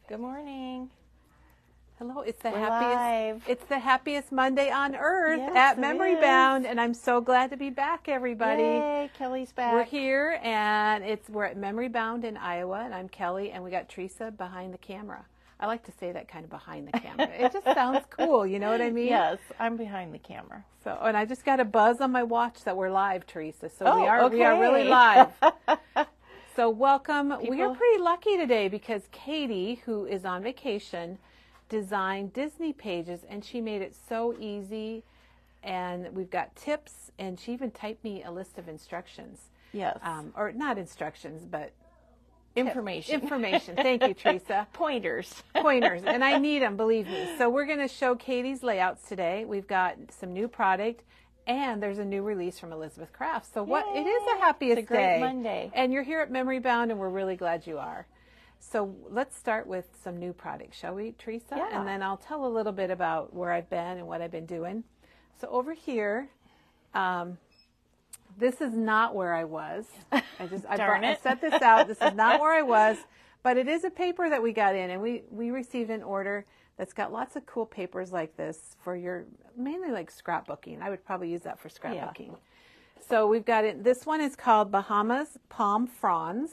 Good morning. Hello, it's the We're happiest. live. It's the happiest Monday on earth Yes, at it Memory is. Bound, and I'm so glad to be back, everybody. Yay, Kelly's back. We're here, and we're at Memory Bound in Iowa, and I'm Kelly, and we got Teresa behind the camera. I like to say that kind of behind the camera. It just sounds cool, you know what I mean? Yes, I'm behind the camera. So, and I just got a buzz on my watch that we're live, Teresa. So Oh, we are really okay. live. So welcome. We are pretty lucky today because Katie, who is on vacation, designed Disney pages, and she made it so easy. And we've got tips, and she even typed me a list of instructions. Yes. Or not instructions, but Information. Information. Thank you, Teresa. Pointers. Pointers, and I need them, believe me. So we're going to show Katie's layouts today. We've got some new product, and there's a new release from Elizabeth Crafts. So what? It is the happiest It's a great day. Monday. And you're here at Memory Bound, and we're really glad you are. So let's start with some new products, shall we, Teresa? Yeah. And then I'll tell a little bit about where I've been and what I've been doing. So over here, this is not where I was. I set this out. This is not where I was, but it is a paper that we got in, and we received an order that's got lots of cool papers like this for your, mainly like scrapbooking. I would probably use that for scrapbooking. Yeah. So we've got it. This one is called Bahamas Palm Fronds.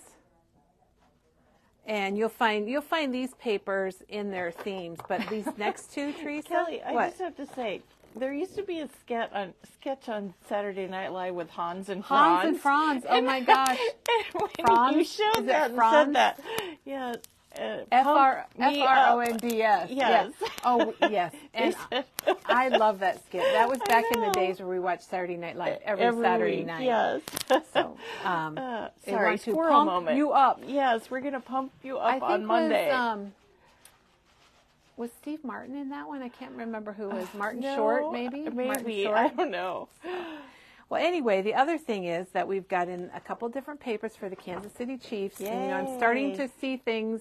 And you'll find these papers in their themes, but these next two, Teresa. Kelly, I just have to say, there used to be a sketch on Saturday Night Live with Hans and Franz. Hans and Franz. Oh my gosh. Franz? You showed that and said that. Yeah. F-R-O-N-D-S. Yes. Oh, yes. And I love that skit. That was back in the days where we watched Saturday Night Live every Saturday week, night. Yes. So, sorry, to squirrel pump moment. you up. Yes, we're going to pump you up on I Monday. think was Steve Martin in that one? I can't remember who was. Martin Short, maybe? Maybe. I don't know. Well, anyway, the other thing is that we've got in a couple different papers for the Kansas City Chiefs. Yay. And, I'm starting to see things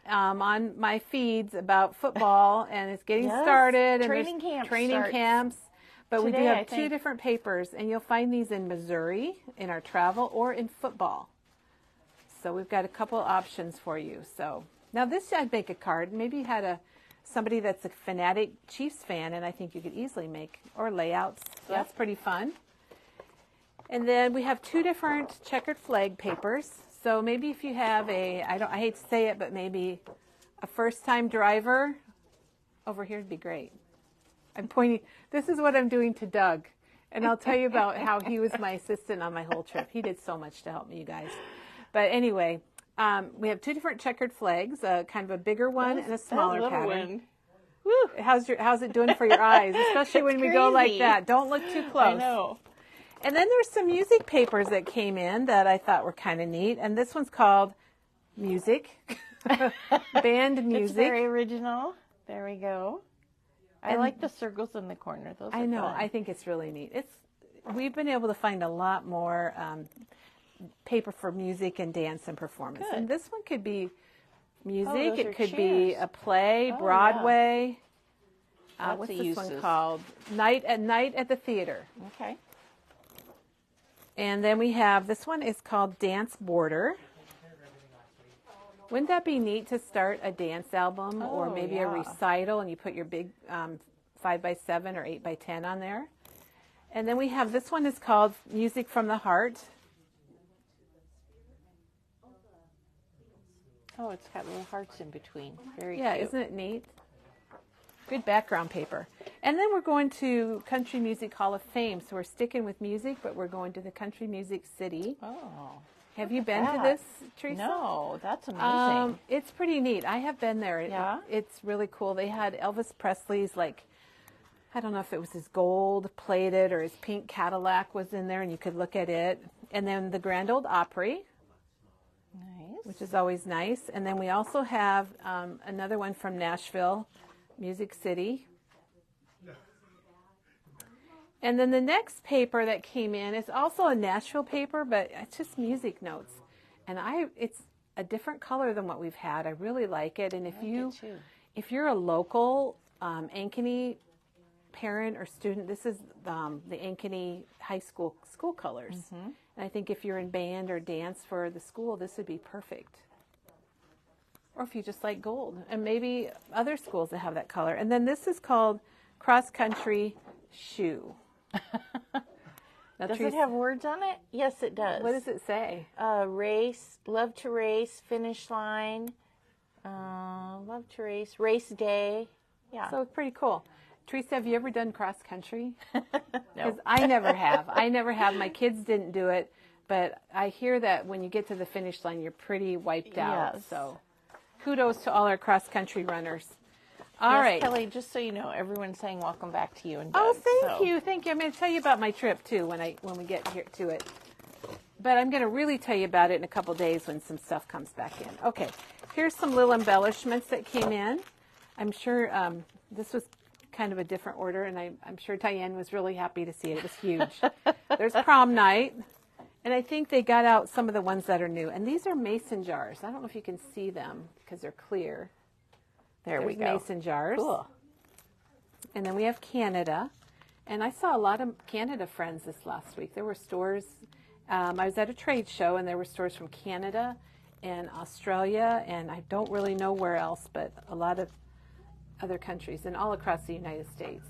on my feeds about football, and it's getting started. Training camps. But today, we do have two different papers, and you'll find these in Missouri, in our travel, or in football. So we've got a couple options for you. So now this, I'd make a card. Maybe you had somebody that's a fanatic Chiefs fan, and I think you could easily make, or layouts. So that's pretty fun. And then we have two different checkered flag papers. So maybe if you have I hate to say it, but maybe a first-time driver over here would be great. I'm pointing. This is what I'm doing to Doug, and I'll tell you about how he was my assistant on my whole trip. He did so much to help me, you guys. But anyway, we have two different checkered flags, kind of a bigger one and a smaller pattern. Woo. How's it doing for your eyes, especially when we go like that? Don't look too close. I know. And then there's some music papers that came in that I thought were kind of neat. And this one's called Music, Band Music. It's very original. There we go. I like the circles in the corner. Those are know. fun. I think it's really neat. We've been able to find a lot more paper for music and dance and performance. Good. And this one could be music. Those It are could be a play, Oh, Broadway. Yeah. What's Lots of this uses. one called? Night at the Theater. Okay. And then we have, this one is called Dance Border. Wouldn't that be neat to start a dance album or maybe a recital, and you put your big 5x7 or 8x10 on there? And then we have, this one is called Music from the Heart. Oh, it's got little hearts in between. Very Yeah, cute. isn't it neat? Good background paper. And then we're going to Country Music Hall of Fame. So we're sticking with music, but we're going to the Country Music City. Oh. Have you been to this, Teresa? No, that's amazing. It's pretty neat. I have been there. Yeah? It's really cool. They had Elvis Presley's, I don't know if it was his gold plated or his pink Cadillac was in there, and you could look at it. And then the Grand Ole Opry. Nice. Which is always nice. And then we also have another one from Nashville, Music City. And then the next paper that came in is also a Nashville paper, but it's just music notes. And it's a different color than what we've had. I really like it. And if you're a local Ankeny parent or student, this is the Ankeny High School colors. Mm-hmm. And I think if you're in band or dance for the school, this would be perfect. or if you just like gold, and maybe other schools that have that color. And then this is called Cross Country Shoe. Does it have words on it? Yes, it does. What does it say? Race, love to race, finish line, love to race, race day. Yeah. So it's pretty cool. Teresa, have you ever done cross country? No. Because I never have. I never have. My kids didn't do it, but I hear that when you get to the finish line, you're pretty wiped out. Yes. So kudos to all our cross country runners. All right, Kelly, just so you know, everyone's saying welcome back to you and Oh, Doug, thank you. Thank you. I'm going to tell you about my trip, too, when we get here to it. But I'm going to really tell you about it in a couple days when some stuff comes back in. Okay, here's some little embellishments that came in. I'm sure this was kind of a different order, and I'm sure Diane was really happy to see it. It was huge. There's prom night, and I think they got out some of the ones that are new. And these are mason jars. I don't know if you can see them because they're clear. There's we go. Mason jars. Cool. And then we have Canada. And I saw a lot of Canada friends this last week. There were stores. I was at a trade show, and there were stores from Canada and Australia, and I don't really know where else, but a lot of other countries, and all across the United States.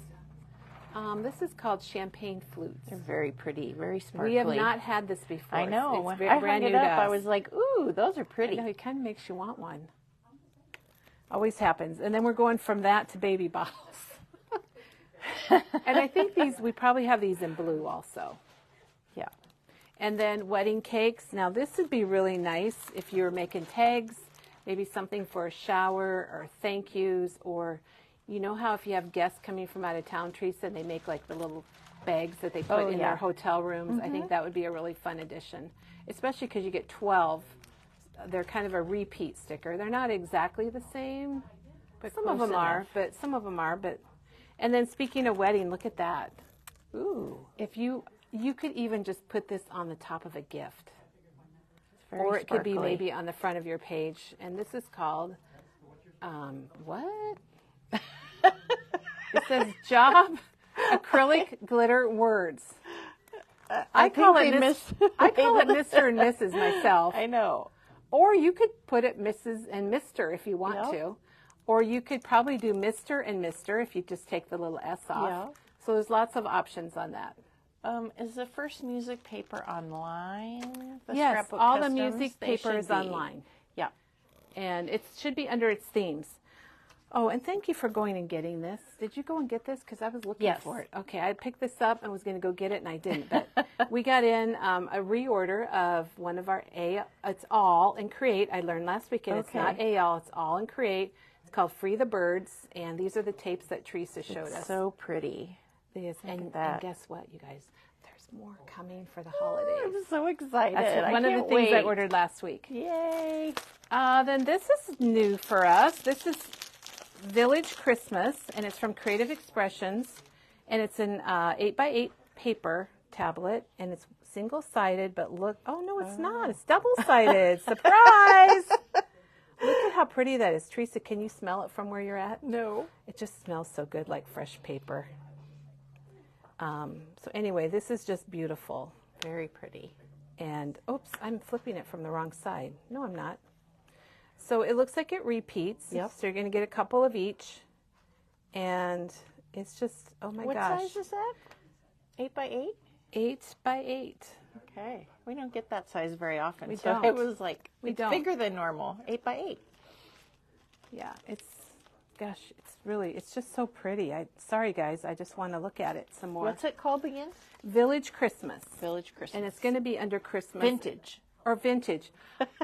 This is called champagne flutes. They're very pretty, very sparkly. We have not had this before. I know. It's When I brand hung it new to up, I us. was like, ooh, those are pretty. I know, it kind of makes you want one. Always happens. And then we're going from that to baby bottles. And I think we probably have these in blue also. Yeah. And then wedding cakes. Now this would be really nice if you're making tags, maybe something for a shower or thank yous, or you know how if you have guests coming from out of town, Teresa, and they make like the little bags that they put in their hotel rooms. I think that would be a really fun addition, especially because you get 12. They're kind of a repeat sticker. They're not exactly the same, but some of them are. But and then speaking of wedding, look at that. Ooh, if you could even just put this on the top of a gift, or it could be maybe on the front of your page. And this is called what? It says job acrylic glitter words. I call it Mr. and Mrs. myself. I know. Or you could put it Mrs. and Mr. if you want to. Or you could probably do Mr. and Mr. if you just take the little S off. Yeah. So there's lots of options on that. Is the first music paper online? Yes, Scrapbook all Customs? the music paper is online. Yeah. And it should be under its themes. Oh, and thank you for going and getting this. Did you go and get this? Because I was looking for it. Okay, I picked this up and was going to go get it, and I didn't. But we got in a reorder of one of our it's all in Create. I learned last weekend it's not all, it's all in Create. It's called Free the Birds, and these are the tapes that Teresa showed us. So pretty. And guess what, you guys? There's more coming for the holidays. I'm so excited. That's one of the things I ordered last week. Yay. Then this is new for us. This is Village Christmas, and it's from Creative Expressions, and it's an 8x8 paper tablet, and it's single-sided, but look, oh no, it's not. It's double-sided. Surprise! Look at how pretty that is. Teresa, can you smell it from where you're at? No. It just smells so good, like fresh paper. So anyway, this is just beautiful. Very pretty. And, oops, I'm flipping it from the wrong side. No, I'm not. So it looks like it repeats. Yep. So you're going to get a couple of each. And it's just, oh my gosh. What size is that? 8x8? 8x8. Okay. We don't get that size very often. We so don't. it was like, it's don't. bigger than normal. 8x8. Yeah, it's just so pretty. Sorry guys, I just want to look at it some more. What's it called again? Village Christmas. Village Christmas. And it's going to be under Christmas. Vintage. Or vintage.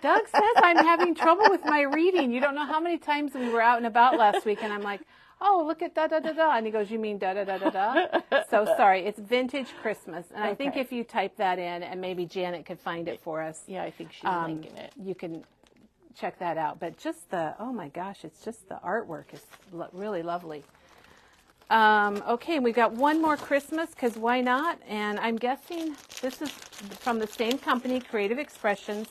Doug says I'm having trouble with my reading. You don't know how many times we were out and about last week, and I'm like, oh, look at da-da-da-da. And he goes, you mean da-da-da-da-da? So sorry, it's Vintage Christmas. And I think if you type that in, and maybe Janet could find it for us. Yeah, I think she's linking it. You can check that out. But just oh my gosh, it's just the artwork is really lovely. Okay, we've got one more Christmas, because why not? And I'm guessing this is from the same company, Creative Expressions,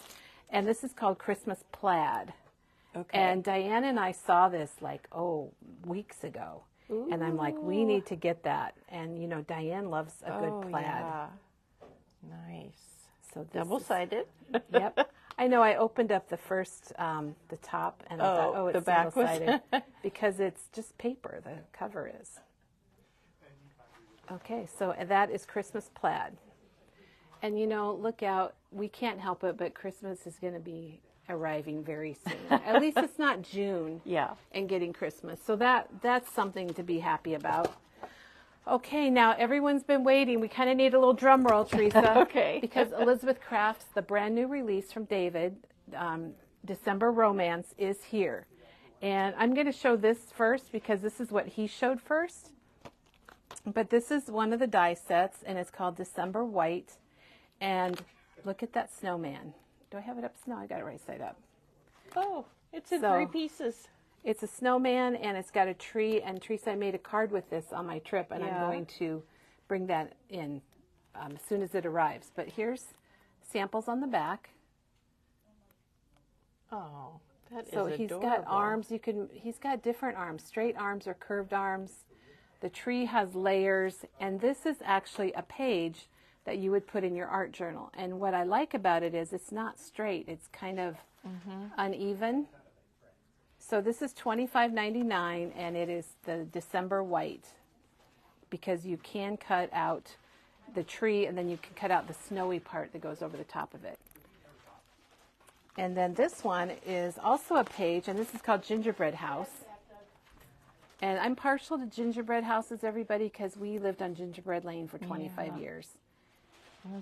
and this is called Christmas Plaid. Okay. And Diane and I saw this weeks ago. Ooh. And I'm like, we need to get that. And you know, Diane loves a good plaid. Yeah. Nice. So double-sided. Yep. I know I opened up the first, the top, and I thought, oh, it's the back was- single-sided because it's just paper, the cover is. Okay, so that is Christmas plaid. And you know, look out, we can't help it, but Christmas is going to be arriving very soon. At least it's not June and getting Christmas. So that's something to be happy about. Okay, now everyone's been waiting. We kind of need a little drum roll, Teresa. Okay. Because Elizabeth Craft's, the brand new release from David, December Romance, is here. And I'm going to show this first because this is what he showed first. But this is one of the die sets, and it's called December White. And look at that snowman. Do I have it up? No, I got it right side up. Oh, it's in 3 pieces. It's a snowman, and it's got a tree. And Teresa, I made a card with this on my trip, and I'm going to bring that in as soon as it arrives. But here's samples on the back. Oh, that is so adorable. He's got arms. He's got different arms, straight arms or curved arms. The tree has layers, and this is actually a page that you would put in your art journal. And what I like about it is it's not straight. It's kind of uneven. So this is $25.99, and it is the December White because you can cut out the tree, and then you can cut out the snowy part that goes over the top of it. And then this one is also a page, and this is called Gingerbread House. And I'm partial to gingerbread houses, everybody, because we lived on Gingerbread Lane for 25 years.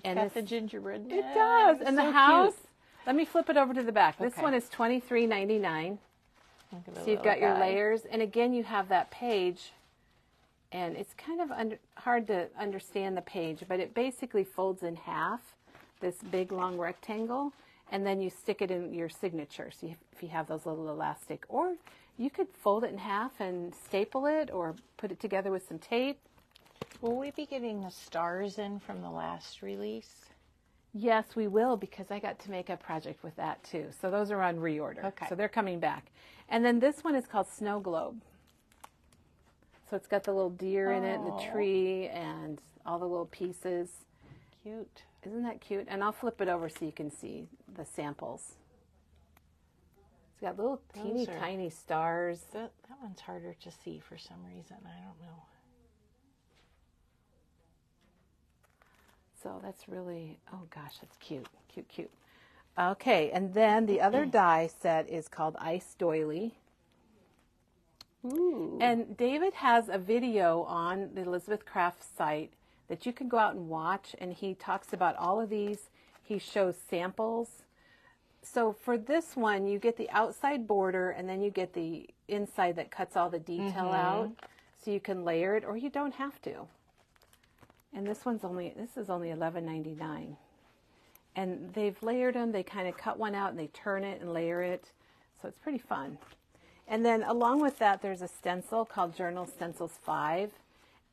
And it's got the gingerbread. It does. And so the house, cute. let me flip it over to the back. This one is $23.99. So you've got your layers. And again, you have that page. And it's kind of hard to understand the page, but it basically folds in half, this big long rectangle. And then you stick it in your signature. So if you have those little elastic, or you could fold it in half and staple it or put it together with some tape. Will we be getting the stars in from the last release? Yes, we will, because I got to make a project with that too. So those are on reorder. Okay. So they're coming back. And then this one is called Snow Globe. So it's got the little deer in it, and the tree, and all the little pieces. Cute. Isn't that cute? And I'll flip it over so you can see the samples. It's got little teeny tiny stars. That one's harder to see for some reason. I don't know. So that's really, oh gosh, that's cute, cute, cute. Okay, and then the other die set is called Ice Doily. Ooh. And David has a video on the Elizabeth Craft site that you can go out and watch, and he talks about all of these. He shows samples. So for this one, you get the outside border, and then you get the inside that cuts all the detail out, so you can layer it, or you don't have to. And this is only $11.99. And they've layered them. They kind of cut one out and they turn it and layer it. So it's pretty fun. And then along with that, there's a stencil called Journal Stencils 5.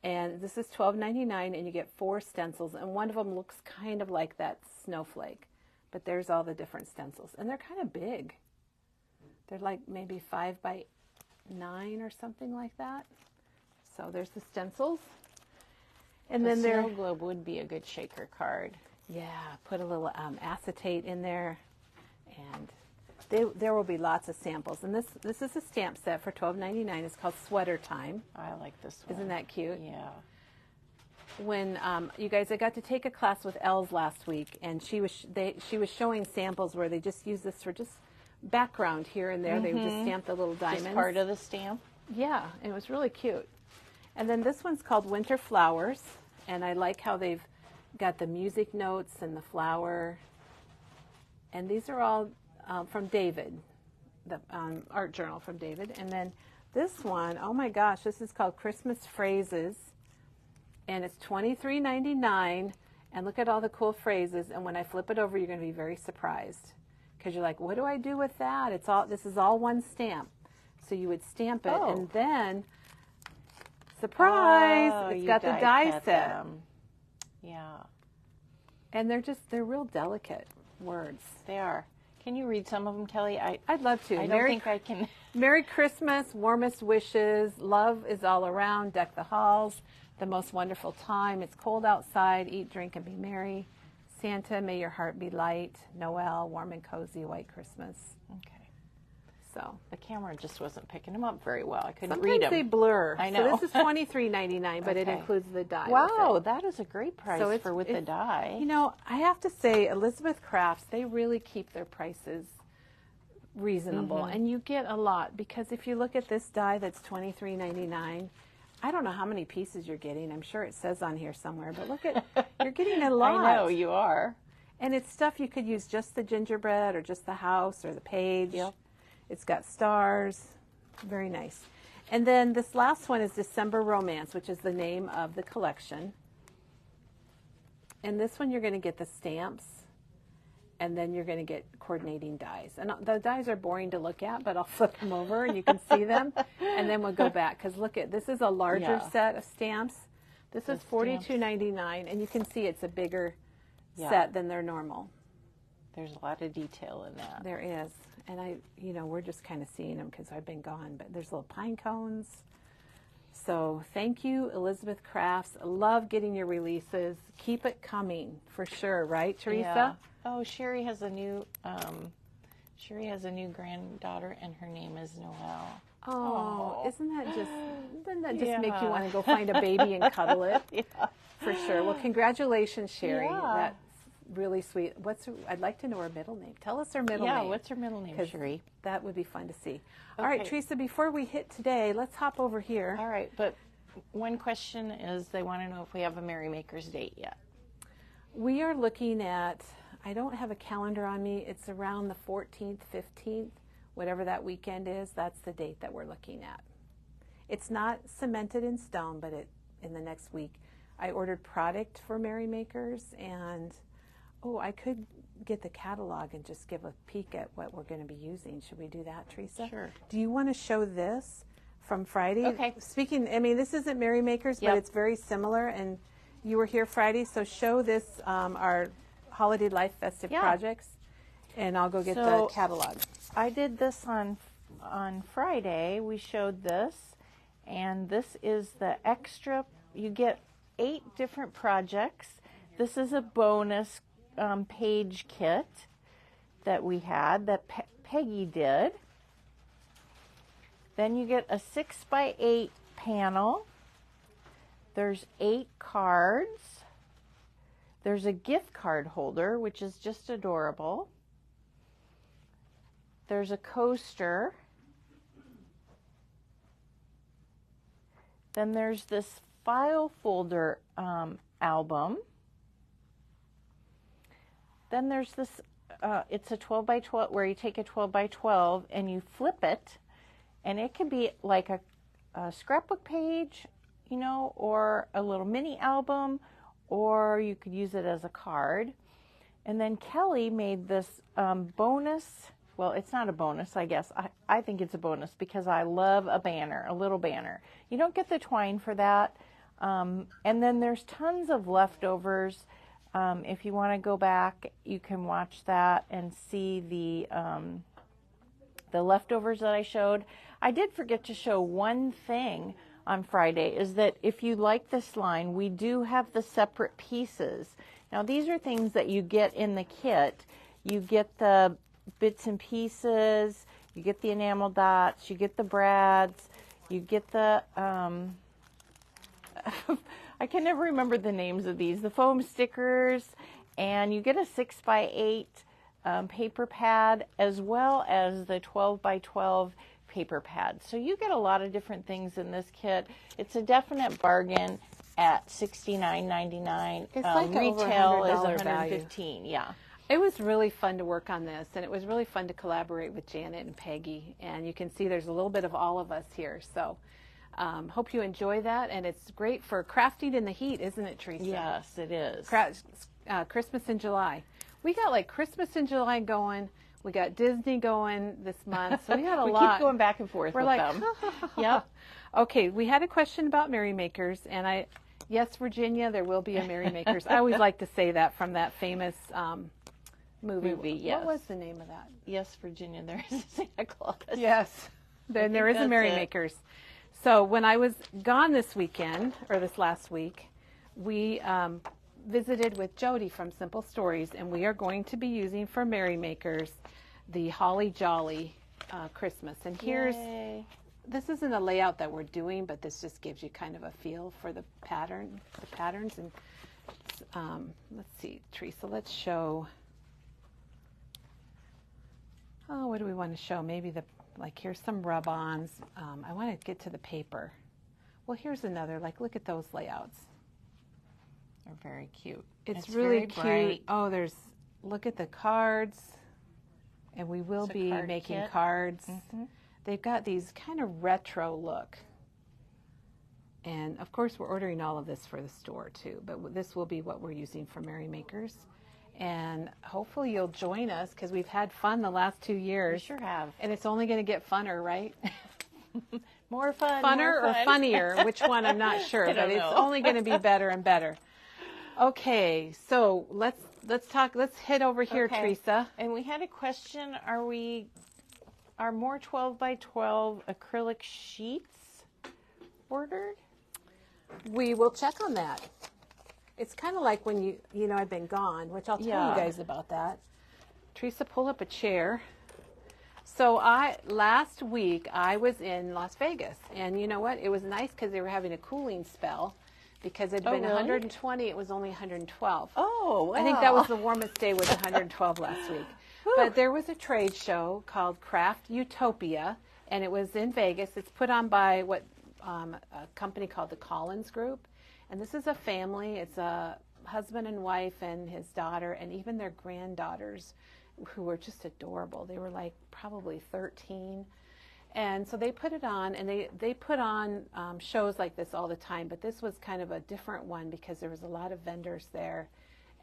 And this is $12.99, and you get 4 stencils. And one of them looks kind of like that snowflake. But there's all the different stencils. And they're kind of big. They're like maybe 5 by 9 or something like that. So there's the stencils. And then the snow globe would be a good shaker card. Yeah, put a little acetate in there, and there will be lots of samples. And this is a stamp set for $12.99. It's called Sweater Time. I like this one. Isn't that cute? Yeah. When you guys, I got to take a class with Els last week, and she was showing samples where they just use this for just background here and there. They would just stamp the little diamonds. Just part of the stamp. Yeah, and it was really cute. And then this one's called Winter Flowers, and I like how they've got the music notes and the flower. And these are all from David, the art journal from David. And then this one, oh my gosh, this is called Christmas Phrases, and it's $23.99. And look at all the cool phrases. And when I flip it over, you're going to be very surprised, because you're like, what do I do with that? This is all one stamp. So you would stamp it, and then surprise! It's got the die set. Them. Yeah. And they're real delicate words. They are. Can you read some of them, Kelly? I'd love to. I don't think I can. Merry Christmas, warmest wishes, love is all around, deck the halls, the most wonderful time. It's cold outside, eat, drink, and be merry. Santa, may your heart be light. Noel, warm and cozy, white Christmas. Okay. So The camera just wasn't picking them up very well. I couldn't sometimes read them. they blur. I know. So this is $23.99, but it Okay. includes the dye. Wow, with it. that is a great price So with the dye. You know, I have to say, Elizabeth Crafts, they really keep their prices reasonable, and you get a lot, because if you look at this dye that's $23.99, I don't know how many pieces you're getting. I'm sure it says on here somewhere, but look at, you're getting a lot. I know, you are. And it's stuff you could use just the gingerbread or just the house or the page. Yep. It's got stars. Very nice. And then this last one is December Romance, which is the name of the collection. And this one you're going to get the stamps, and then you're going to get coordinating dies. And the dies are boring to look at, but I'll flip them over and you can see them. And then we'll go back, because look at, this is a larger set of stamps. This is $42.99, and you can see it's a bigger set than their normal. There's a lot of detail in that. There is. And we're just kind of seeing them because I've been gone, but there's little pine cones. So thank you, Elizabeth Crafts. I love getting your releases. Keep it coming for sure, right, Teresa? Yeah. Oh, Sherry has a new granddaughter, and her name is Noelle. Oh, doesn't that just make you want to go find a baby and cuddle it? Yeah. For sure. Well, congratulations, Sherry. Yeah. That's really sweet. I'd like to know her middle name. Tell us her middle name. Yeah, what's her middle name, Sherry? That would be fun to see. All right, Teresa, before we hit today, let's hop over here. All right, but one question is they want to know if we have a Merry Maker's date yet. We are looking at, I don't have a calendar on me, it's around the 14th, 15th, whatever that weekend is, that's the date that we're looking at. It's not cemented in stone, but in the next week. I ordered product for Merry Makers, and I could get the catalog and just give a peek at what we're going to be using. Should we do that, Teresa? Sure. Do you want to show this from Friday? Okay. Speaking, this isn't Merry Makers, but it's very similar, and you were here Friday, so show this, our Holiday Life Festive Projects, and I'll go get the catalog. I did this on Friday. We showed this, and this is the extra. You get 8 different projects. This is a bonus page kit that we had that Peggy did. Then you get a 6x8 panel. There's 8 cards. There's a gift card holder, which is just adorable. There's a coaster. Then there's this file folder album. Then there's this, it's a 12x12, where you take a 12x12 and you flip it, and it can be like a scrapbook page, or a little mini album, or you could use it as a card. And then Kelly made this bonus. Well, it's not a bonus, I guess. I think it's a bonus because I love a banner, a little banner. You don't get the twine for that. And then there's tons of leftovers. If you want to go back, you can watch that and see the leftovers that I showed. I did forget to show one thing on Friday, is that if you like this line, we do have the separate pieces. Now, these are things that you get in the kit. You get the bits and pieces, you get the enamel dots, you get the brads, you get the, I can never remember the names of these, the foam stickers, and you get a 6x8 paper pad, as well as the 12x12 paper pad. So you get a lot of different things in this kit. It's a definite bargain at $69.99. It's like retail is $100 $115. Yeah. It was really fun to work on this, and it was really fun to collaborate with Janet and Peggy. And you can see there's a little bit of all of us here. So hope you enjoy that. And it's great for crafting in the heat, isn't it, Teresa? Yes, it is. Christmas in July. We got like Christmas in July going. We got Disney going this month. So we got a lot. We keep going back and forth with them. Yep. Okay, we had a question about Merry Makers, and yes, Virginia, there will be a Merry Makers. I always like to say that from that famous movie. Yes. What was the name of that? Yes, Virginia, there is a Santa Claus. Yes. Then there is a Merry Makers. So when I was gone this weekend, or this last week, we visited with Jody from Simple Stories, and we are going to be using for Merrymakers the Holly Jolly Christmas. And here's, Yay. this isn't a layout that we're doing, but this just gives you kind of a feel for the patterns. And let's see, Teresa, let's show, oh, what do we want to show? Maybe here's some rub-ons. I want to get to the paper. Well, here's another, look at those layouts. They're very cute. It's really very cute. bright. Oh, look at the cards. And we will be making cards. Mm-hmm. They've got these kind of retro look. And of course, we're ordering all of this for the store too, but this will be what we're using for Merrymakers. And hopefully you'll join us because we've had fun the last 2 years. We sure have. And it's only going to get funner, right? More fun. Funner more fun. or funnier? Which one? I'm not sure, but it's only going to be better and better. Okay, so let's talk. Let's head over here, Okay. Teresa. And we had a question. Are more 12 by 12 acrylic sheets ordered? We will check on that. It's kind of like when I've been gone, which I'll tell you guys about that. Teresa, pull up a chair. So last week I was in Las Vegas, and you know what? It was nice because they were having a cooling spell because it had been really? 120. It was only 112. Oh, wow. I think that was the warmest day was 112 last week. But there was a trade show called Craft Utopia, and it was in Vegas. It's put on by a company called the Collins Group. And this is a family. It's a husband and wife and his daughter and even their granddaughters who were just adorable. They were probably 13. And so they put it on, and they put on shows like this all the time. But this was kind of a different one because there was a lot of vendors there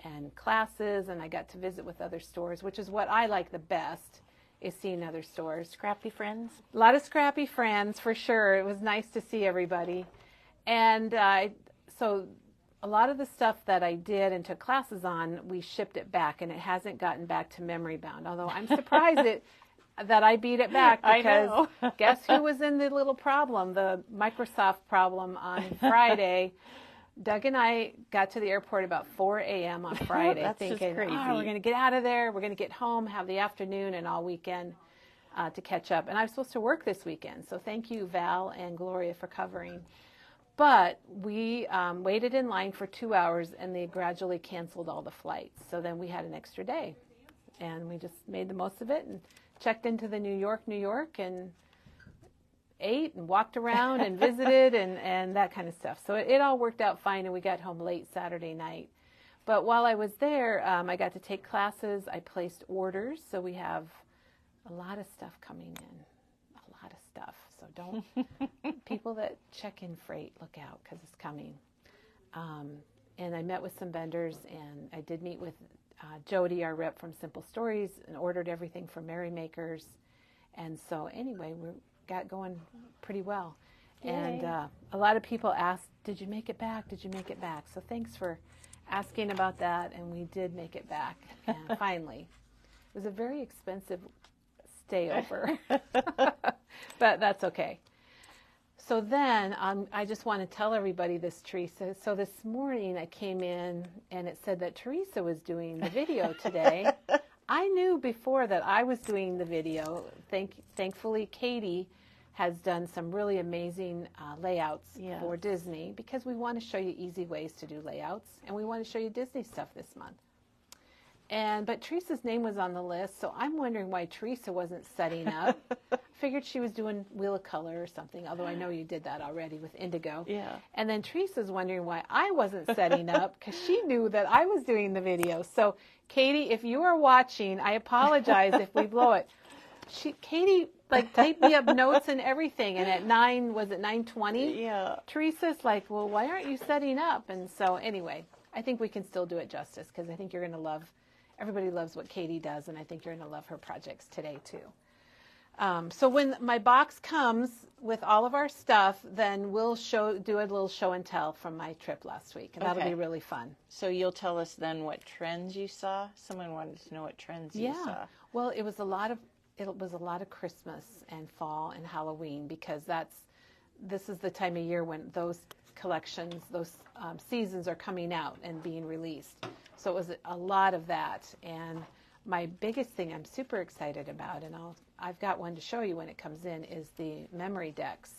and classes, and I got to visit with other stores, which is what I like the best, is seeing other stores. Scrappy friends? A lot of scrappy friends, for sure. It was nice to see everybody. And so a lot of the stuff that I did and took classes on, we shipped it back, and it hasn't gotten back to memory bound, although I'm surprised that I beat it back because guess who was in the little problem, the Microsoft problem on Friday? Doug and I got to the airport about 4 a.m. on Friday thinking, just crazy. we're going to get out of there, we're going to get home, have the afternoon and all weekend to catch up. And I was supposed to work this weekend, so thank you, Val and Gloria, for covering. But we waited in line for 2 hours, and they gradually canceled all the flights. So then we had an extra day, and we just made the most of it and checked into the New York, and ate and walked around and visited and that kind of stuff. So it all worked out fine, and we got home late Saturday night. But while I was there, I got to take classes. I placed orders, so we have a lot of stuff coming in, a lot of stuff. So don't, people that check in freight, look out because it's coming. And I met with some vendors, and I did meet with Jody, our rep from Simple Stories, and ordered everything from Merrymakers. And so anyway, we got going pretty well. Yay. And a lot of people asked, did you make it back? Did you make it back? So thanks for asking about that, and we did make it back. And finally, it was a very expensive stay over, but that's okay. So then I just want to tell everybody this, Teresa. So this morning I came in and it said that Teresa was doing the video today. I knew before that I was doing the video. Thankfully, Katie has done some really amazing layouts for Disney because we want to show you easy ways to do layouts, and we want to show you Disney stuff this month. But Teresa's name was on the list, so I'm wondering why Teresa wasn't setting up. Figured she was doing Wheel of Color or something, although I know you did that already with Indigo. Yeah. And then Teresa's wondering why I wasn't setting up because she knew that I was doing the video. So, Katie, if you are watching, I apologize if we blow it. Katie typed me up notes and everything, and at 9:20? Yeah. Teresa's like, well, why aren't you setting up? And so anyway, I think we can still do it justice because I think you're going to love, everybody loves what Katie does, and I think you're going to love her projects today too. So when my box comes with all of our stuff, then we'll do a little show and tell from my trip last week, and that'll be really fun. So you'll tell us then what trends you saw? Someone wanted to know what trends you saw. Well, it was a lot of Christmas and fall and Halloween because that's this is the time of year when those collections, those seasons are coming out and being released. So it was a lot of that. And my biggest thing I'm super excited about, and I've got one to show you when it comes in, is the memory decks,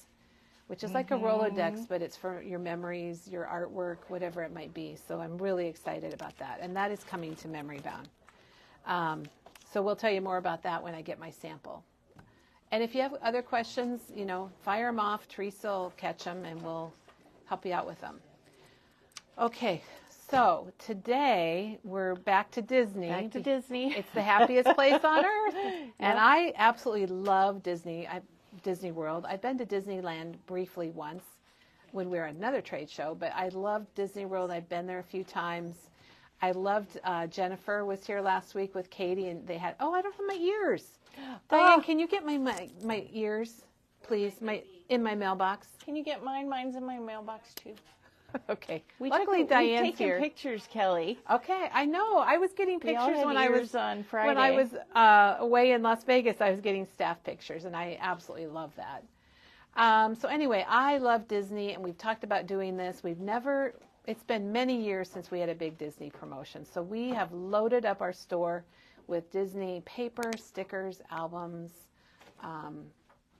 which is like a Rolodex, but it's for your memories, your artwork, whatever it might be. So I'm really excited about that. And that is coming to Memory Bound. So we'll tell you more about that when I get my sample. And if you have other questions, fire them off. Teresa will catch them and we'll help you out with them. Okay, so today we're back to Disney. Back to Disney. It's the happiest place on earth. And I absolutely love Disney. Disney World. I've been to Disneyland briefly once when we were at another trade show, but I loved Disney World. I've been there a few times. I loved, Jennifer was here last week with Katie, and they had, I don't have my ears. Diane, can you get my ears, please, in my mailbox? Can you get mine? Mine's in my mailbox too. Okay. Luckily, Diane's here. We've taken pictures, Kelly. Okay, I know. I was getting pictures when I was on Friday. When I was away in Las Vegas. I was getting staff pictures, and I absolutely love that. So anyway, I love Disney, and we've talked about doing this. It's been many years since we had a big Disney promotion. So we have loaded up our store with Disney paper, stickers, albums,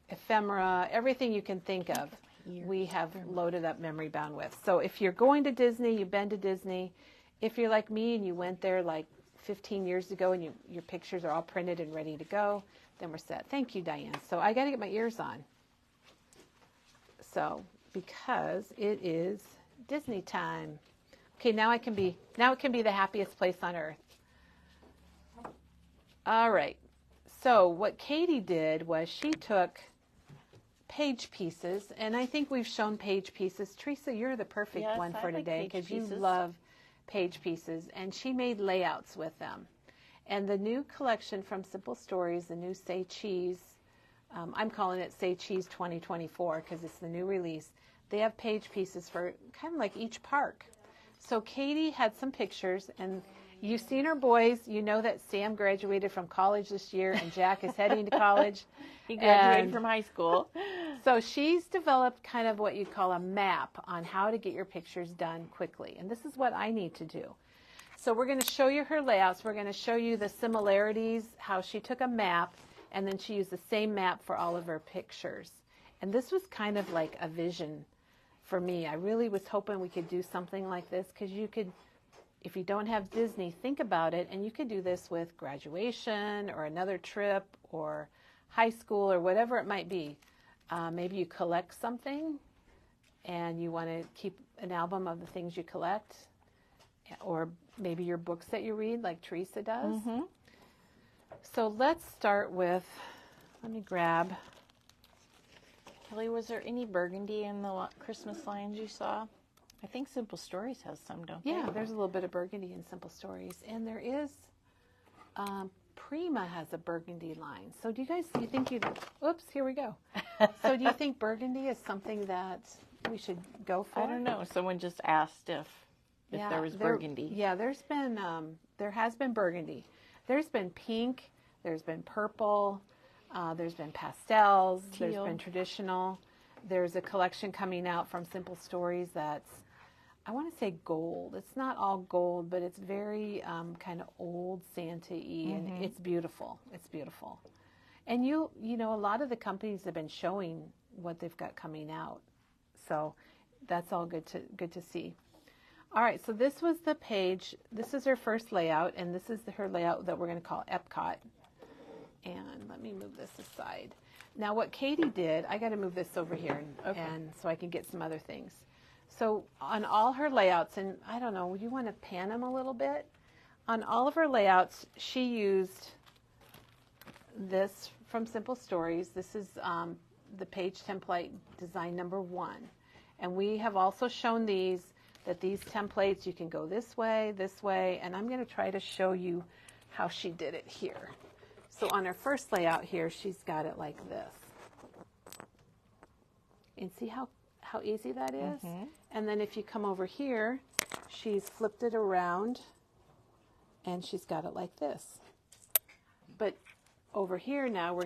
ephemera, everything you can think of. We have loaded up Memory Bound with. So if you're going to Disney, you've been to Disney, if you're like me and you went there like 15 years ago and your pictures are all printed and ready to go, then we're set. Thank you, Diane. So I got to get my ears on. So because it is Disney time. Okay, now it can be the happiest place on earth. All right. So what Katie did was she took page pieces, and I think we've shown page pieces. Teresa, you're the perfect one for today because you love page pieces, and she made layouts with them. And the new collection from Simple Stories, the new Say Cheese, I'm calling it Say Cheese 2024 because it's the new release. They have page pieces for kind of like each park. So Katie had some pictures, and you've seen her boys. You know that Sam graduated from college this year, and Jack is heading to college. He graduated from high school. So she's developed kind of what you call a map on how to get your pictures done quickly. And this is what I need to do. So we're going to show you her layouts. We're going to show you the similarities, how she took a map, and then she used the same map for all of her pictures. And this was kind of like a vision for me. I really was hoping we could do something like this because you could, if you don't have Disney, think about it, and you could do this with graduation or another trip or high school or whatever it might be. Maybe you collect something and you want to keep an album of the things you collect, or maybe your books that you read like Teresa does. Mm-hmm. So let's start with, let me grab. Kelly, was there any burgundy in the Christmas lines you saw? I think Simple Stories has some, don't they? Yeah, there's a little bit of burgundy in Simple Stories. And there is, Prima has a burgundy line. So oops, here we go. So do you think burgundy is something that we should go for? I don't know. Someone just asked if there was burgundy. There has been burgundy. There's been pink, there's been purple, there's been pastels, teal. There's been traditional. There's a collection coming out from Simple Stories that's, I want to say gold. It's not all gold, but it's very kind of old Santa-y, and it's beautiful. It's beautiful. And you know, a lot of the companies have been showing what they've got coming out. So that's all good to see. All right, so this was the page. This is her first layout, and this is her layout that we're going to call Epcot. And let me move this aside. Now what Katie did, I got to move this over here and so I can get some other things. So on all her layouts, and I don't know, you want to pan them a little bit? On all of her layouts, she used this from Simple Stories. This is the page template design number 1. And we have also shown these templates, you can go this way, and I'm going to try to show you how she did it here. So on her first layout here, she's got it like this. And see how easy that is? Mm-hmm. And then if you come over here, she's flipped it around, and she's got it like this. But over here now,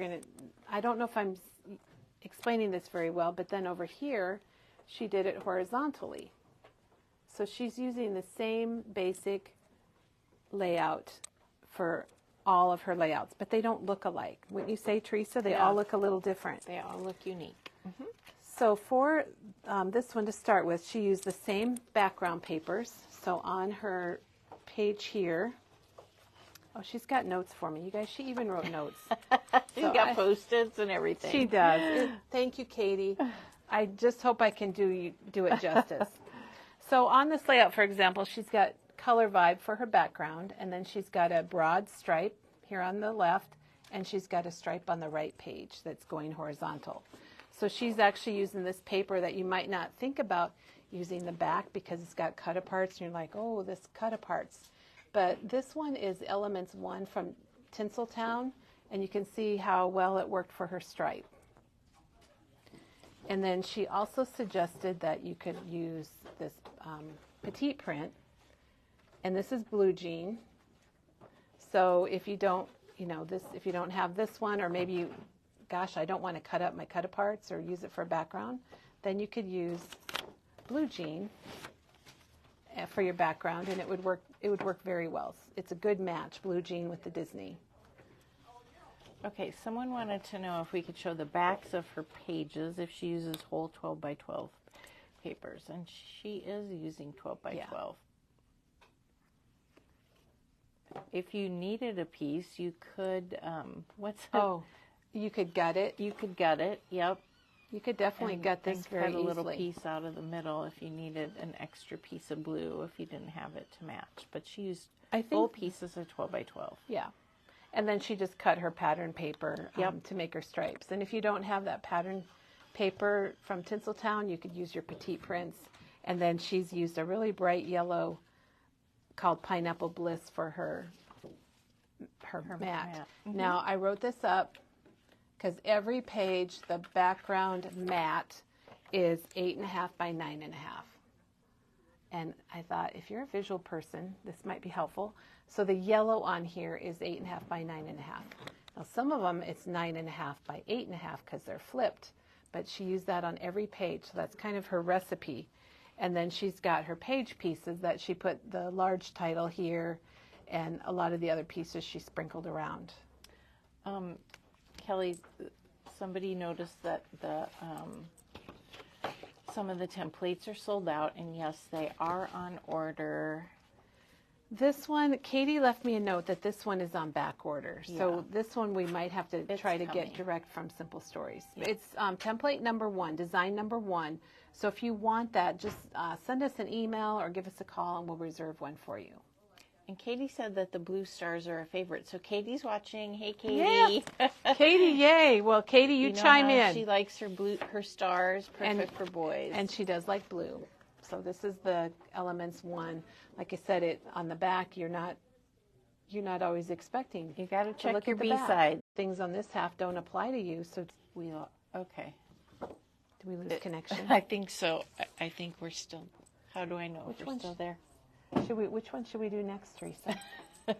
I don't know if explaining this very well, but then over here, she did it horizontally. So she's using the same basic layout for all of her layouts, but they don't look alike. Wouldn't you say, Teresa? They all look a little different. They all look unique. Mm-hmm. So for this one to start with, she used the same background papers. So on her page here, oh, she's got notes for me. You guys, she even wrote notes. She's got Post-its and everything. She does. Thank you, Katie. I just hope I can do it justice. So on this layout, for example, she's got color vibe for her background, and then she's got a broad stripe here on the left, and she's got a stripe on the right page that's going horizontal. So she's actually using this paper that you might not think about using the back because it's got cut aparts, and you're like, oh, this cut aparts. But this one is Elements 1 from Tinseltown, and you can see how well it worked for her stripe. And then she also suggested that you could use this petite print, and this is blue jean. So if you don't, if you don't have this one, or maybe you, gosh, I don't want to cut up my cut aparts or use it for a background, then you could use blue jean for your background, and it would work. It would work very well. It's a good match, blue jean with the Disney. Okay, someone wanted to know if we could show the backs of her pages if she uses whole 12 by 12 papers, and she is using 12 by 12. If you needed a piece, you could, you could gut it. You could gut it, yep. You could definitely gut this very easily. Cut a little piece out of the middle if you needed an extra piece of blue if you didn't have it to match. But she used full pieces of 12 by 12. Yeah. And then she just cut her pattern paper to make her stripes. And if you don't have that pattern paper from Tinseltown, you could use your petite prints. And then she's used a really bright yellow called Pineapple Bliss for her mat. Mm-hmm. Now, I wrote this up because every page, the background mat is 8.5 by 9.5. And I thought, if you're a visual person, this might be helpful. So the yellow on here is 8.5 by 9.5. Now some of them it's 9.5 by 8.5 because they're flipped, but she used that on every page. So that's kind of her recipe. And then she's got her page pieces that she put the large title here, and a lot of the other pieces she sprinkled around. Kelly, somebody noticed that some of the templates are sold out, and yes, they are on order. This one, Katie left me a note that this one is on back order. So this one we might have to try to get direct from Simple Stories. Yeah. It's template number 1, design number 1. So if you want that, just send us an email or give us a call and we'll reserve one for you. And Katie said that the blue stars are a favorite. So Katie's watching. Hey, Katie. Yeah. Katie, yay. Well, Katie, you chime in. She likes her stars, perfect for boys. And she does like blue. So this is the Elements 1. Like I said, on the back, you're not always expecting. You got to check your B-side. Things on this half don't apply to you. So okay. Do we lose connection? I think so. I think we're still. How do I know if we're still there? Which one should we do next, Teresa? Do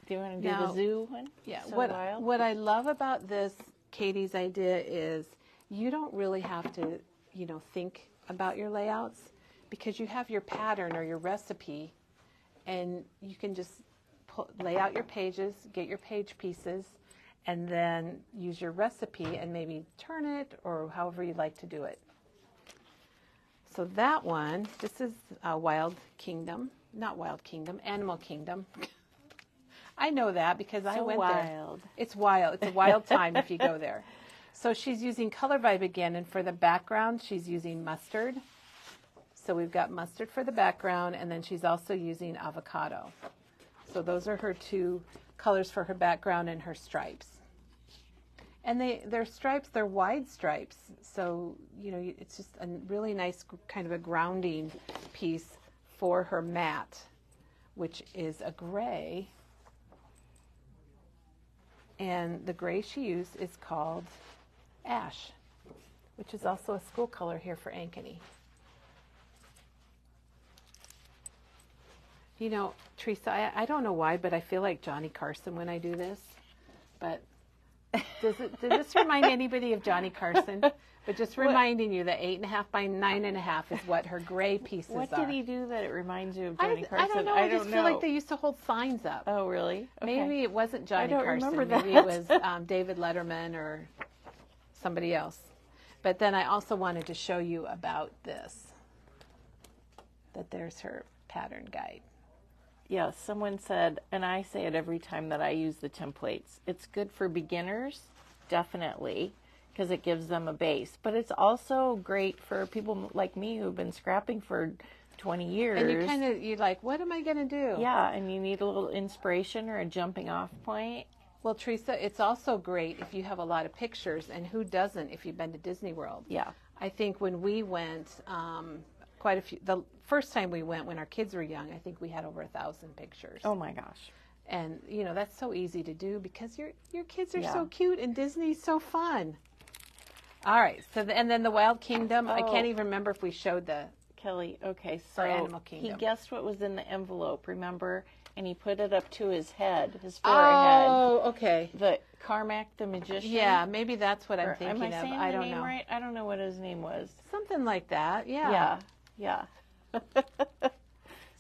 you want to do the zoo one? Yeah. What I love about this, Katie's idea, is you don't really have to, think about your layouts because you have your pattern or your recipe, and you can just lay out your pages, get your page pieces, and then use your recipe and maybe turn it or however you'd like to do it. So that one, this is Animal Kingdom. I know that because I went there. It's wild. It's a wild time if you go there. So she's using Color Vibe again, and for the background, she's using mustard. So we've got mustard for the background, and then she's also using avocado. So those are her 2 colors for her background and her stripes. And they're stripes, they're wide stripes. So, it's just a really nice kind of a grounding piece for her mat, which is a gray. And the gray she used is called Ash, which is also a school color here for Ankeny. Teresa, I don't know why, but I feel like Johnny Carson when I do this. But Does this remind anybody of Johnny Carson? But just reminding you that 8.5 by 9.5 is what her gray pieces are. What did he do that it reminds you of Johnny Carson? I don't know. I just feel like they used to hold signs up. Oh, really? Okay. Maybe it wasn't Johnny Carson. Remember that. Maybe it was David Letterman or somebody else. But then I also wanted to show you about this, that there's her pattern guide. Yeah, someone said, and I say it every time that I use the templates, it's good for beginners, definitely, because it gives them a base. But it's also great for people like me who've been scrapping for 20 years. And you're like, what am I going to do? Yeah, and you need a little inspiration or a jumping off point. Well, Teresa, it's also great if you have a lot of pictures, and who doesn't if you've been to Disney World? Yeah. I think when we went, quite a few, the first time we went when our kids were young, I think we had over 1,000 pictures. Oh my gosh. And, that's so easy to do because your kids are so cute and Disney's so fun. All right. So, and then the Wild Kingdom, I can't even remember if we showed the... Kelly, okay, so Animal Kingdom. He guessed what was in the envelope, remember? And he put it up to his head, his forehead. Oh, okay. The Carmack the Magician. Yeah, maybe that's what I'm thinking of. Am I saying the name know. right? I don't know what his name was. Something like that, yeah. Yeah.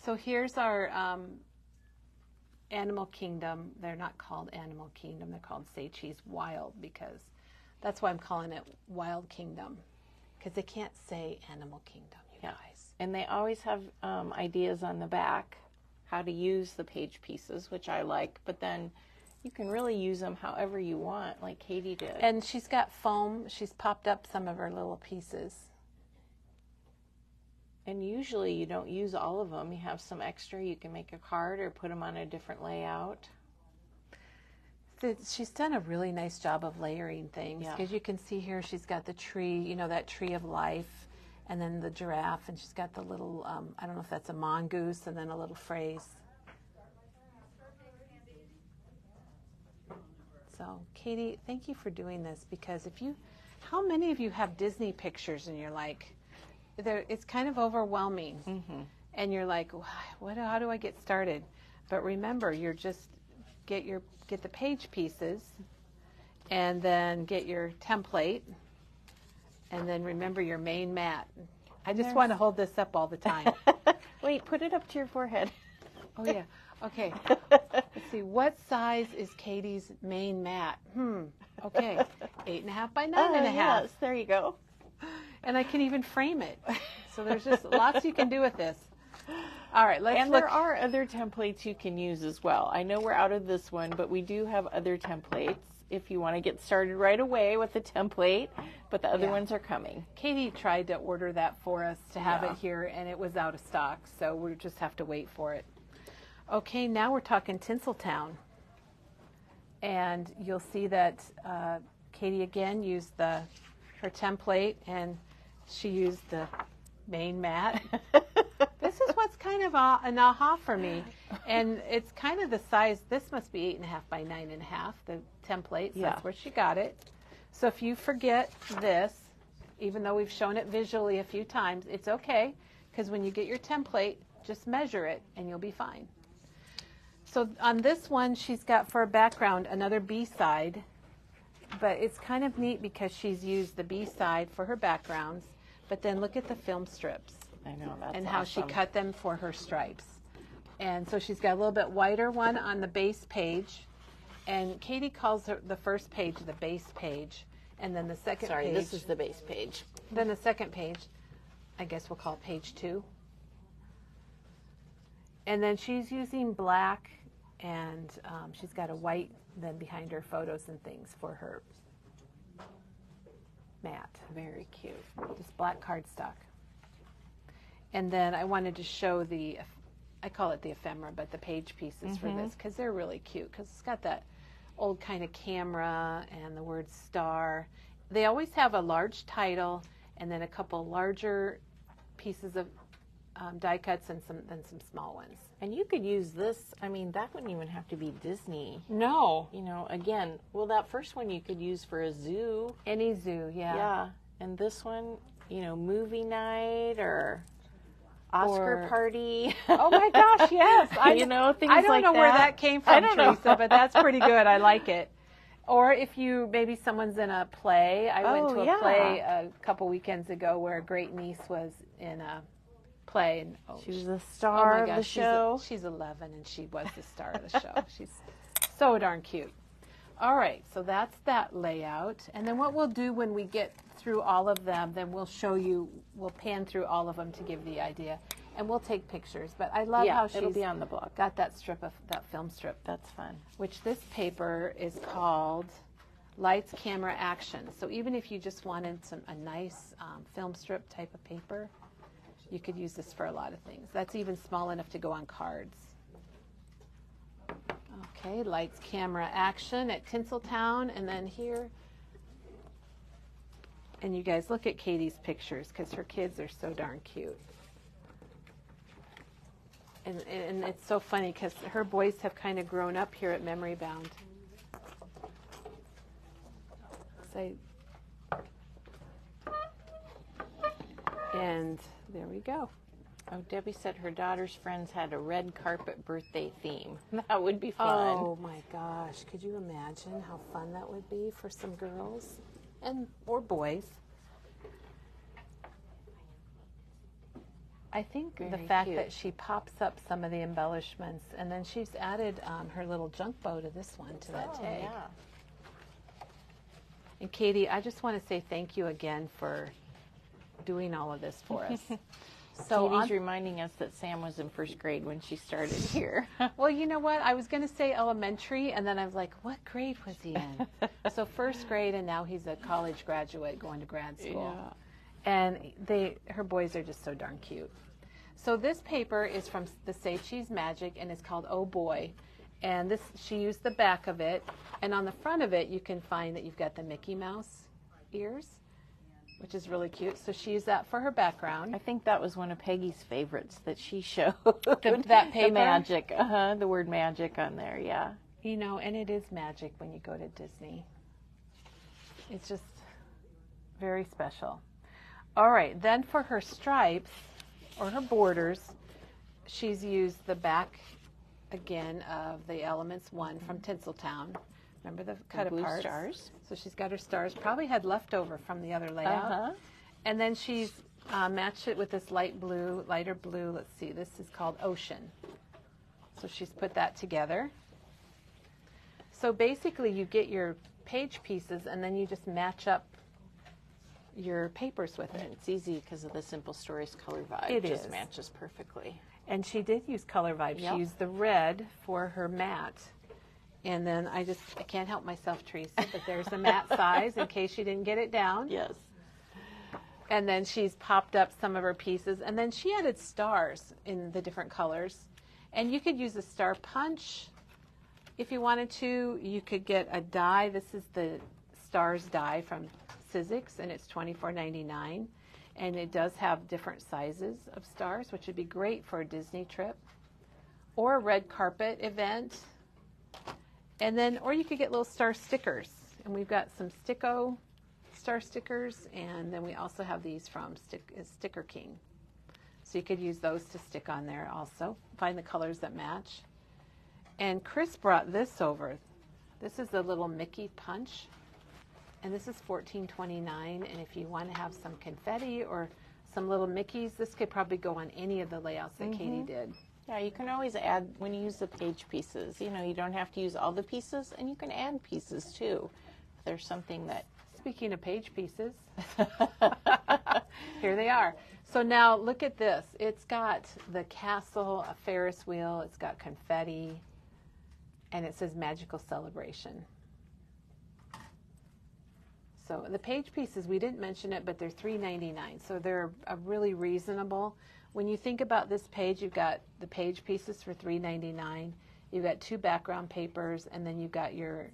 So here's our Animal Kingdom. They're not called Animal Kingdom. They're called Say Cheese Wild because that's why I'm calling it Wild Kingdom, because they can't say Animal Kingdom, you guys. And they always have ideas on the back how to use the page pieces, which I like, but then you can really use them however you want, like Katie did. And she's got foam. She's popped up some of her little pieces. And usually you don't use all of them. You have some extra. You can make a card or put them on a different layout. She's done a really nice job of layering things, because you can see here she's got the tree, that tree of life, and then the giraffe, and she's got the little, I don't know if that's a mongoose, and then a little phrase. So, Katie, thank you for doing this, because how many of you have Disney pictures and you're like, it's kind of overwhelming, and you're like, how do I get started? But remember, you're just get the page pieces, and then get your template, and then remember your main mat. I just want to hold this up all the time. Wait, put it up to your forehead. Oh yeah. Okay. Let's see. What size is Katie's main mat? Okay. 8.5 by 9.5. Yes, there you go. And I can even frame it. So there's just lots you can do with this. All right, let's look. There are other templates you can use as well. I know we're out of this one, but we do have other templates if you want to get started right away with the template, but the other ones are coming. Katie tried to order that for us to have it here, and it was out of stock, so we just have to wait for it. Okay, now we're talking Tinseltown. And you'll see that Katie again used her template, and she used the main mat. This is what's kind of an aha for me. And it's kind of the size, this must be 8.5 by 9.5, the template, so that's where she got it. So if you forget this, even though we've shown it visually a few times, it's okay, because when you get your template, just measure it and you'll be fine. So on this one, she's got for a background another B-side, but it's kind of neat because she's used the B-side for her backgrounds, but then look at the film strips. I know, that's and how she cut them for her stripes. And so she's got a little bit wider one on the base page, and Katie calls the first page the base page, and then the second page. Sorry, this is the base page. Then the second page, I guess we'll call it page 2. And then she's using black, and she's got a white then behind her photos and things for her mat. Very cute. Just black cardstock. And then I wanted to show I call it the ephemera, but the page pieces for this, because they're really cute, because it's got that old kind of camera and the word star. They always have a large title and then a couple larger pieces of die cuts and some small ones. And you could use this, that wouldn't even have to be Disney. No. Again, that first one you could use for a zoo. Any zoo, yeah. Yeah. And this one, movie night or Oscar party. Oh my gosh, yes. Things like that. I don't know where that came from, Teresa, but that's pretty good. I like it. Or if you, maybe someone's in a play. I went to a play a couple weekends ago where a great niece was in a play. And, she was the star of the show. She's 11 and she was the star of the show. She's so darn cute. All right, so that's that layout. And then what we'll do when we get through all of them, then we'll show you, we'll pan through all of them to give the idea. And we'll take pictures. But I love how she's it'll be on the blog. Got that strip of that film strip. That's fun. Which this paper is called Lights, Camera, Action. So even if you just wanted a nice film strip type of paper, you could use this for a lot of things. That's even small enough to go on cards. Okay, Lights, Camera, Action at Tinseltown, and then here. And you guys look at Katie's pictures because her kids are so darn cute. And it's so funny because her boys have kind of grown up here at Memory Bound. And there we go. Oh, Debbie said her daughter's friends had a red carpet birthday theme. That would be fun. Oh my gosh, could you imagine how fun that would be for some girls or boys? I think the fact that she pops up some of the embellishments, and then she's added her little junk bow to this one, to that tag. Yeah. And Katie, I just want to say thank you again for doing all of this for us. So Katie's reminding us that Sam was in first grade when she started here. Well, you know what? I was going to say elementary, and then I was like, what grade was he in? So first grade, and now he's a college graduate going to grad school. Yeah. And her boys are just so darn cute. So this paper is from the Say Cheese Magic, and it's called Oh Boy. And she used the back of it, and on the front of it, you can find that you've got the Mickey Mouse ears, which is really cute. So she used that for her background. I think that was one of Peggy's favorites that she showed. That paper? The magic, the word magic on there, yeah. You know, and it is magic when you go to Disney. It's just very special. All right, then for her stripes or her borders, she's used the back again of the Elements one from Tinseltown. Remember the cut apart stars? So she's got her stars. Probably had leftover from the other layout. And then she's matched it with this lighter blue. Let's see, this is called Ocean. So she's put that together. So basically you get your page pieces and then you just match up your papers with it. It's easy because of the Simple Stories color vibe. It just is. matches perfectly. And she did use color vibe. Yep. She used the red for her matte. And then I can't help myself, Teresa, but there's a matte size in case you didn't get it down. Yes. And then she's popped up some of her pieces. And then she added stars in the different colors. And you could use a star punch if you wanted to. You could get a die. This is the stars die from Sizzix, and it's $24.99. And it does have different sizes of stars, which would be great for a Disney trip or a red carpet event. And then, or you could get little star stickers. And we've got some Sticko star stickers, and then we also have these from Sticker King. So you could use those to stick on there also. Find the colors that match. And Chris brought this over. This is a little Mickey punch. And this is $14.29. And if you want to have some confetti or some little Mickeys, this could probably go on any of the layouts that Katie did. Yeah, you can always add, when you use the page pieces, you know, you don't have to use all the pieces, and you can add pieces too. If there's something that... Speaking of page pieces, here they are. So now look at this. It's got the castle, a Ferris wheel, it's got confetti, and it says Magical Celebration. So the page pieces, we didn't mention it, but they're $3.99. So they're a really reasonable. When you think about this page, you've got the page pieces for $3.99. You've got 2 background papers, and then you've got your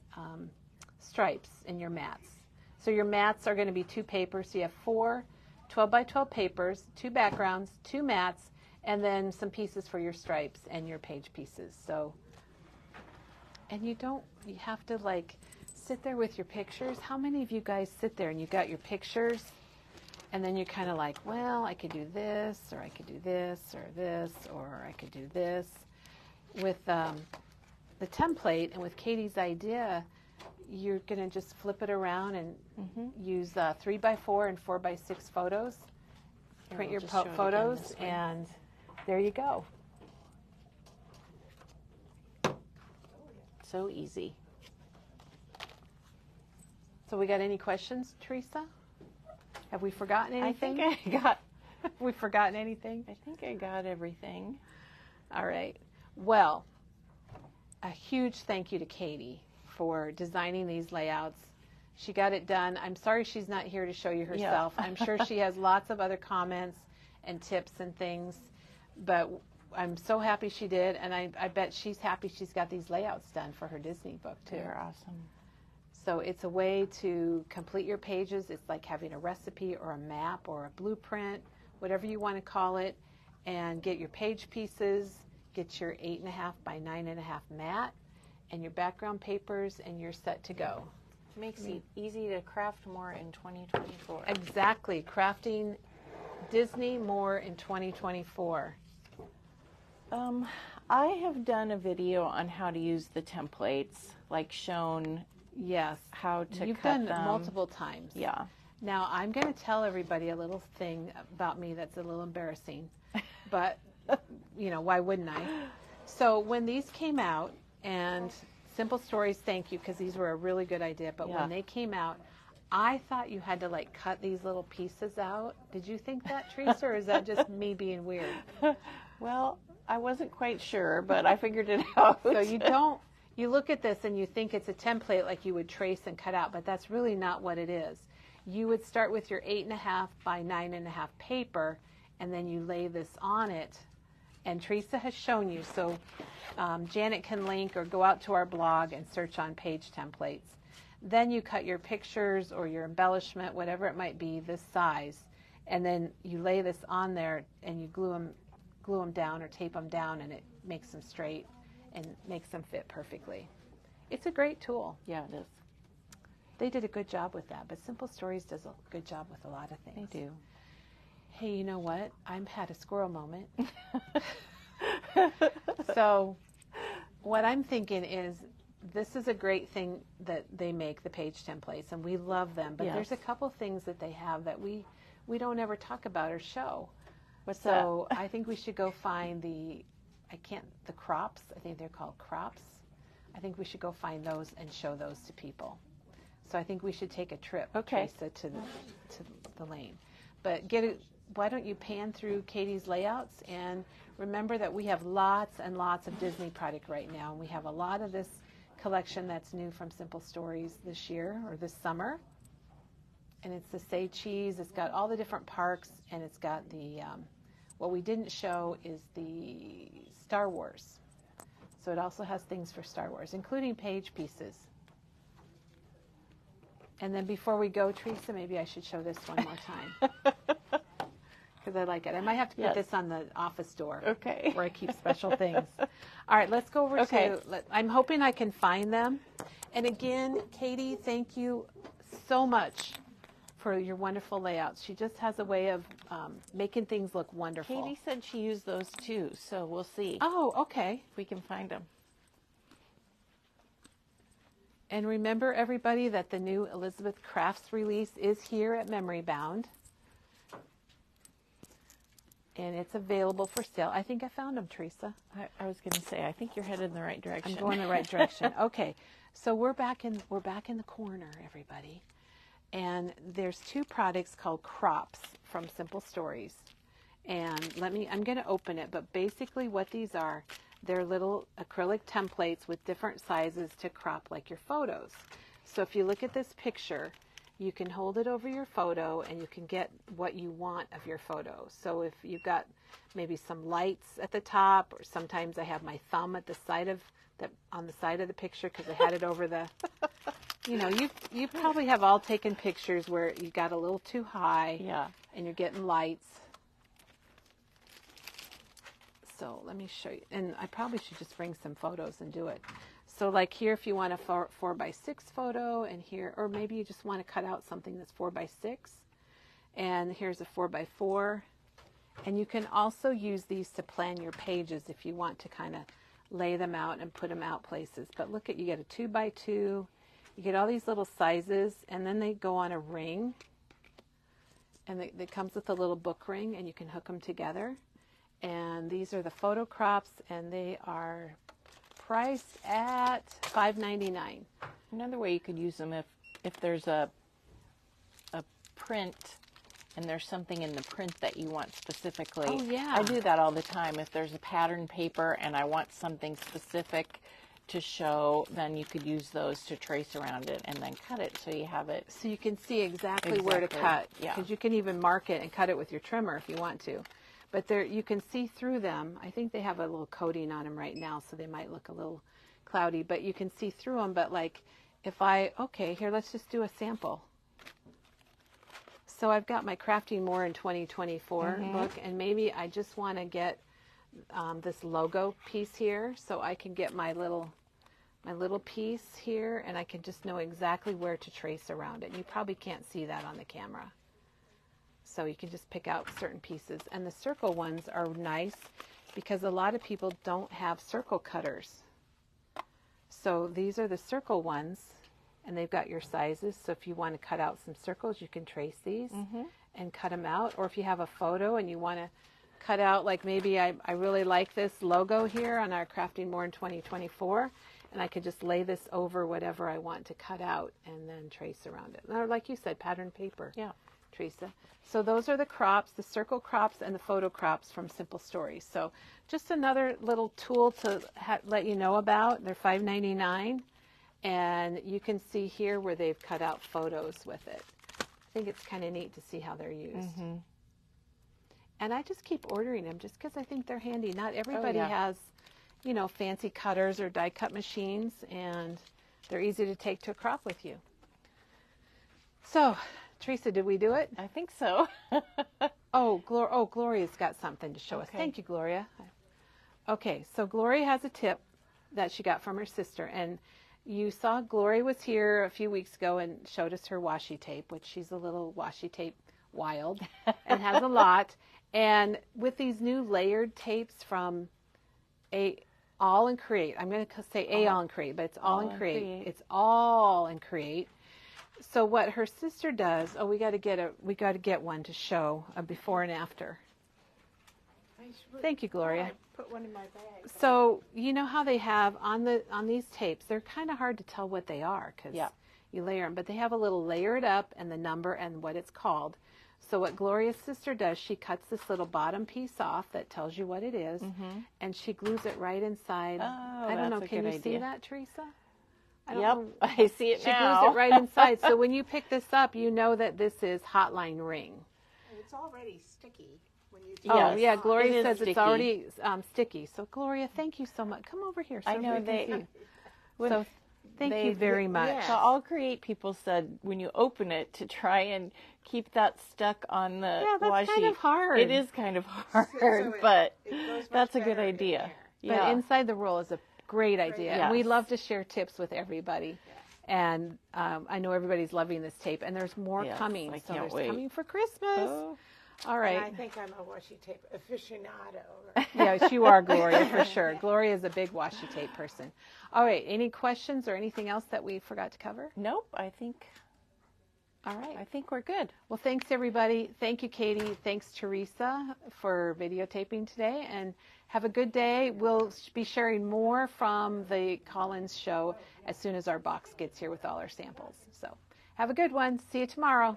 stripes and your mats. So your mats are going to be 2 papers. So you have 4 12 by 12 papers, 2 backgrounds, 2 mats, and then some pieces for your stripes and your page pieces. So, and you have to like sit there with your pictures. How many of you guys sit there and you got your pictures, and then you're kind of like, well, I could do this, or I could do this, or this, or I could do this. With the template and with Katie's idea, you're going to just flip it around and use 3x4 and 4x6 photos. Print your photos, and there you go. So easy. So we got any questions, Teresa? Have we forgotten anything? I think I got. Have we forgotten anything? I think I got everything. All right. Well, a huge thank you to Katie for designing these layouts. She got it done. I'm sorry she's not here to show you herself. Yeah. I'm sure she has lots of other comments and tips and things, but I'm so happy she did, and I bet she's happy she's got these layouts done for her Disney book too. They're awesome. So it's a way to complete your pages. It's like having a recipe or a map or a blueprint, whatever you want to call it, and get your page pieces, get your 8.5 by 9.5 mat, and your background papers, and you're set to go. Makes it easy to craft more in 2024. Exactly. Crafting Disney more in 2024. I have done a video on how to use the templates, like shown Yes. how to You've cut done them. multiple times. Yeah. Now, I'm going to tell everybody a little thing about me that's a little embarrassing, but, why wouldn't I? So when these came out, and Simple Stories, thank you, because these were a really good idea, but when they came out, I thought you had to, cut these little pieces out. Did you think that, Teresa, or is that just me being weird? Well, I wasn't quite sure, but I figured it out. So you look at this and you think it's a template like you would trace and cut out, but that's really not what it is. You would start with your 8.5 by 9.5 paper, and then you lay this on it. And Teresa has shown you, so Janet can link or go out to our blog and search on page templates. Then you cut your pictures or your embellishment, whatever it might be, this size, and then you lay this on there and you glue them down or tape them down, and it makes them straight and makes them fit perfectly. It's a great tool. Yeah, it is. They did a good job with that, but Simple Stories does a good job with a lot of things. They do. Hey, you know what? I've had a squirrel moment. So what I'm thinking is this is a great thing that they make, the page templates, and we love them, but there's a couple things that they have that we don't ever talk about or show. What's so I think we should go find the crops. I think they're called crops. I think we should go find those and show those to people. So I think we should take a trip, Teresa, to the lane. But why don't you pan through Katie's layouts, and remember that we have lots and lots of Disney product right now. And we have a lot of this collection that's new from Simple Stories this year or this summer. And it's the Say Cheese. It's got all the different parks, and it's got the, what we didn't show is the Star Wars. So it also has things for Star Wars, including page pieces. And then before we go, Teresa, maybe I should show this one more time. Because I like it. I might have to put this on the office door. Okay. Where I keep special things. All right, let's go over to, I'm hoping I can find them. And again, Katie, thank you so much for your wonderful layouts. She just has a way of making things look wonderful. Katie said she used those too, so we'll see. Oh, okay. If we can find them. And remember, everybody, that the new Elizabeth Crafts release is here at Memory Bound. And it's available for sale. I think I found them, Teresa. I was going to say, I think you're headed in the right direction. I'm going in the right direction. Okay, so we're back in the corner, everybody. And there's two products called Crops from Simple Stories. And I'm going to open it, but basically what these are, they're little acrylic templates with different sizes to crop like your photos. So if you look at this picture, you can hold it over your photo and you can get what you want of your photo. So if you've got maybe some lights at the top, or sometimes I have my thumb at the side of on the side of the picture because I had it over the, you probably have all taken pictures where you got a little too high and you're getting lights. So let me show you, and I probably should just bring some photos and do it. So like here, if you want a 4x6 photo, and here, or maybe you just want to cut out something that's 4x6, and here's a 4x4. And you can also use these to plan your pages if you want to kind of lay them out and put them out places. But look at, you get a 2x2, you You get all these little sizes, and then they go on a ring. And it comes with a little book ring, and you can hook them together. And these are the photo crops, and they are priced at $5.99. Another way you could use them if there's a print and there's something in the print that you want specifically. Oh, yeah. I do that all the time. If there's a pattern paper and I want something specific to show, then you could use those to trace around it and then cut it so you have it. So you can see exactly where to cut. Yeah. Because you can even mark it and cut it with your trimmer if you want to. But you can see through them. I think they have a little coating on them right now, so they might look a little cloudy. But you can see through them. But like okay, here, let's just do a sample. So I've got my Crafting More in 2024 book, and maybe I just want to get this logo piece here, so I can get my little piece here, and I can just know exactly where to trace around it. And you probably can't see that on the camera. So you can just pick out certain pieces. And the circle ones are nice because a lot of people don't have circle cutters. So these are the circle ones, and they've got your sizes. So if you want to cut out some circles, you can trace these and cut them out. Or if you have a photo and you want to cut out, like maybe I really like this logo here on our Crafting More in 2024, and I could just lay this over whatever I want to cut out and then trace around it. Or like you said, pattern paper. Yeah. Teresa. So those are the crops, the circle crops and the photo crops from Simple Stories. So just another little tool to let you know about. They're $5.99, and you can see here where they've cut out photos with it. I think it's kind of neat to see how they're used. And I just keep ordering them just because I think they're handy. Not everybody has, fancy cutters or die cut machines, and they're easy to take to a crop with you. So, Teresa, did we do it? I think so. Gloria's got something to show us. Thank you, Gloria. Okay, so Gloria has a tip that she got from her sister, and you saw Gloria was here a few weeks ago and showed us her washi tape, which she's a little washi tape wild and has a lot. And with these new layered tapes from All in Create, I'm going to say All in Create, but it's All in Create. It's All in Create. So what her sister does, we got to get one to show a before and after. Thank you, Gloria. I put one in my bag. So you know how they have on these tapes, they're kind of hard to tell what they are because you layer them, but they have a little layer it up and the number and what it's called. So what Gloria's sister does, she cuts this little bottom piece off that tells you what it is, and she glues it right inside. I don't know, can you see that, Teresa? I see it now. She glues it right inside. So when you pick this up, you know that this is Hotline Ring. It's already sticky when you Gloria says it's already sticky. So Gloria, thank you so much. Come over here. So I know so thank you very much. Yeah. So All Create people said when you open it to try and keep that stuck on the washi. Kind of hard. It is kind of hard, but that's a good idea. But inside the roll is a great idea. Yes. And we love to share tips with everybody. And I know everybody's loving this tape. And there's more coming. I can't wait. Coming for Christmas. Oh. All right. And I think I'm a washi tape aficionado. Yes, you are, Gloria, for sure. Gloria is a big washi tape person. All right. Any questions or anything else that we forgot to cover? Nope. I think we're good. Well, thanks, everybody. Thank you, Katie. Thanks, Teresa, for videotaping today. And have a good day. We'll be sharing more from the Collins show as soon as our box gets here with all our samples. So have a good one. See you tomorrow.